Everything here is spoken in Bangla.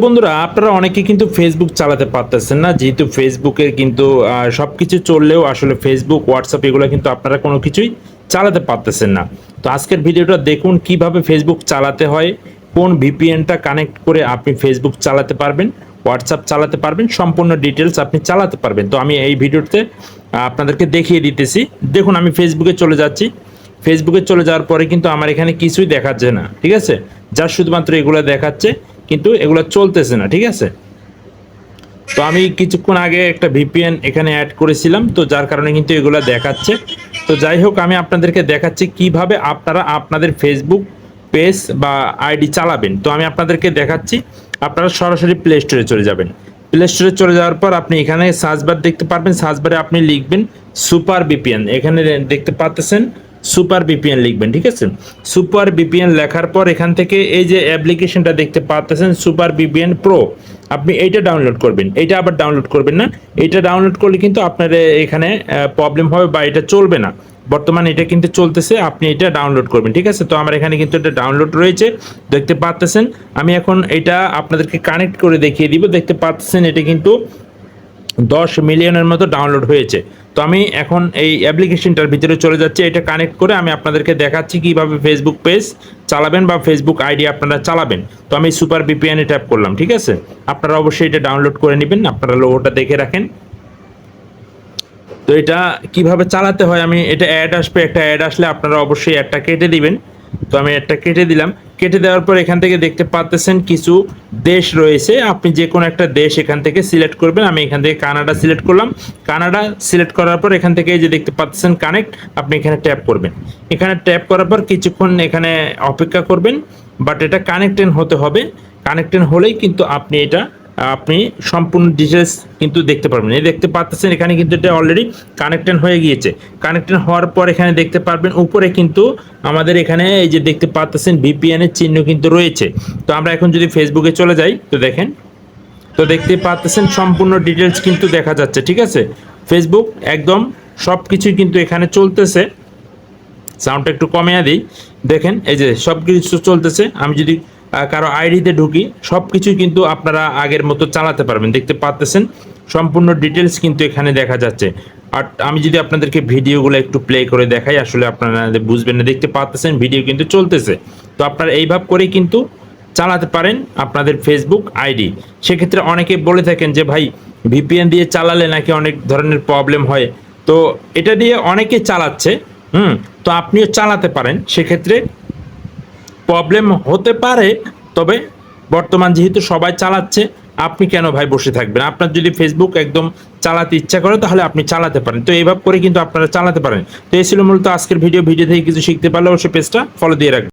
বন্ধুরা, আপনারা অনেকে কিন্তু ফেসবুক চালাতে পারতেছেন না, যেহেতু ফেসবুকের কিন্তু সবকিছু চললেও আসলে ফেসবুক, হোয়াটসঅ্যাপ এগুলো কিন্তু আপনারা কোনো কিছুই চালাতে পারতেছেন না। তো আজকের ভিডিওটা দেখুন কিভাবে ফেসবুক চালাতে হয়, কোন ভিপিএনটা কানেক্ট করে আপনি ফেসবুক চালাতে পারবেন, হোয়াটসঅ্যাপ চালাতে পারবেন, সম্পূর্ণ ডিটেলস আপনি চালাতে পারবেন। তো আমি এই ভিডিওতে আপনাদেরকে দেখিয়ে দিতেছি। দেখুন, আমি ফেসবুকে চলে যাচ্ছি। ফেসবুকে চলে যাওয়ার পরে কিন্তু আমার এখানে কিছুই দেখাচ্ছে না, ঠিক আছে? যা শুধুমাত্র এগুলো দেখাচ্ছে, কিন্তু এগুলো চলতেছে না, ঠিক আছে? তো আমি কিছুক্ষণ আগে একটা ভিপিএন এখানে অ্যাড করেছিলাম, তো যার কারণে কিন্তু এগুলো দেখাচ্ছে। তো যাই হোক, আমি আপনাদেরকে দেখাচ্ছি কিভাবে আপনারা আপনাদের ফেসবুক পেজ বা আইডি চালাবেন। তো আমি আপনাদেরকে দেখাচ্ছি। আপনারা সরাসরি প্লে স্টোরে চলে যাবেন। প্লে স্টোরে চলে যাওয়ার পর আপনি এখানে সার্চ বার দেখতে পারবেন। সার্চ বারে আপনি লিখবেন সুপার ভিপিএন। এখানে দেখতে পাচ্ছেন সুপার ভিপিএন লিখবেন, ঠিক আছে? সুপার ভিপিএন লেখার পর এখান থেকে এই যে অ্যাপ্লিকেশনটা দেখতে পাচ্ছেন সুপার ভিপিএন প্রো, আপনি এইটা ডাউনলোড করবেন। এইটা আবার ডাউনলোড করবেন না, এইটা ডাউনলোড করলে কিন্তু আপনার এখানে প্রবলেম হবে বা এটা চলবে না। বর্তমানে এটা কিন্তু চলতেছে, আপনি এটা ডাউনলোড করবেন, ঠিক আছে? তো আমার এখানে কিন্তু এটা ডাউনলোড রয়েছে, দেখতে পাচ্ছেন। আমি এখন এটা আপনাদেরকে কানেক্ট করে দেখিয়ে দিব। দেখতে পাচ্ছেন এটা কিন্তু 10 মিলিয়নের মতো ডাউনলোড হয়েছে। তো আমি এখন এই অ্যাপ্লিকেশনটার ভিতরে চলে যাচ্ছি। এটা কানেক্ট করে আমি আপনাদেরকে দেখাচ্ছি কিভাবে ফেসবুক পেজ চালাবেন বা ফেসবুক আইডি আপনারা চালাবেন। তো আমি সুপার ভিপিএনে ট্যাপ করলাম, ঠিক আছে? আপনারা অবশ্যই এটা ডাউনলোড করে নেবেন, আপনারা লোগোটা দেখে রাখেন। তো এটা কিভাবে চালাতে হয়, আমি এটা অ্যাড আসবে, একটা অ্যাড আসলে আপনারা অবশ্যই অ্যাডটা কেটে দিবেন। তো আমি অ্যাডটা কেটে দিলাম। কেটে দেওয়ার পর এখান থেকে দেখতে পাচ্ছেন কিছু দেশ রয়েছে, আপনি যে কোনো একটা দেশ এখান থেকে সিলেক্ট করবেন। আমি এখান থেকে কানাডা সিলেক্ট করলাম। কানাডা সিলেক্ট করার পর এখান থেকে এই যে দেখতে পাচ্ছেন কানেক্ট, আপনি এখানে ট্যাপ করবেন। এখানে ট্যাপ করার পর কিছুক্ষণ এখানে অপেক্ষা করবেন, বাট এটা কানেক্টেড হতে হবে। কানেক্টেড হলেই কিন্তু আপনি সম্পূর্ণ ডিটেলস কিন্তু দেখতে পারবেন। এই দেখতে পাচ্ছেন এখানে কিন্তু এটা অলরেডি কানেক্টেড হয়ে গিয়েছে। কানেক্টেড হওয়ার পর এখানে দেখতে পারবেন উপরে কিন্তু আমাদের এখানে এই যে দেখতে পাচ্ছেন ভিপিএন এর চিহ্ন কিন্তু রয়েছে। তো আমরা এখন যদি ফেসবুকে চলে যাই, তো দেখেন, তো দেখতে পাচ্ছেন সম্পূর্ণ ডিটেলস কিন্তু দেখা যাচ্ছে, ঠিক আছে? ফেসবুক একদম সব কিছুই কিন্তু এখানে চলতেছে। সাউন্ডটা একটু কমিয়ে দিই। দেখেন এই যে সব কিছু চলতেছে। আমি যদি কারো আইডিতে ঢুকি, সব কিছুই কিন্তু আপনারা আগের মতো চালাতে পারবেন। দেখতে পাচ্ছেন সম্পূর্ণ ডিটেলস কিন্তু এখানে দেখা যাচ্ছে। আর আমি যদি আপনাদেরকে ভিডিওগুলো একটু প্লে করে দেখাই, আসলে আপনারা বুঝবেন না। দেখতে পাচ্ছেন ভিডিও কিন্তু চলতেছে। তো আপনারা এইভাবে করেই কিন্তু চালাতে পারেন আপনাদের ফেসবুক আইডি। সেক্ষেত্রে অনেকে বলে থাকেন যে ভাই, ভিপিএন দিয়ে চালালে নাকি অনেক ধরনের প্রবলেম হয়। তো এটা দিয়ে অনেকে চালাচ্ছে, তো আপনিও চালাতে পারেন। সেক্ষেত্রে প্রবলেম হতে পারে, তবে বর্তমান যেহেতু সবাই চালাচ্ছে, আপনি কেন ভাই বসে থাকবেন? আপনার যদি ফেসবুক একদম চালাতে ইচ্ছা করে তাহলে আপনি চালাতে পারেন। তো এইভাবে করে কিন্তু আপনারা চালাতে পারেন। তো এই ছিল মূলত আজকের ভিডিও থেকে কিছু শিখতে পারলে অবশ্যই পেজটা ফলো দিয়ে রাখবেন।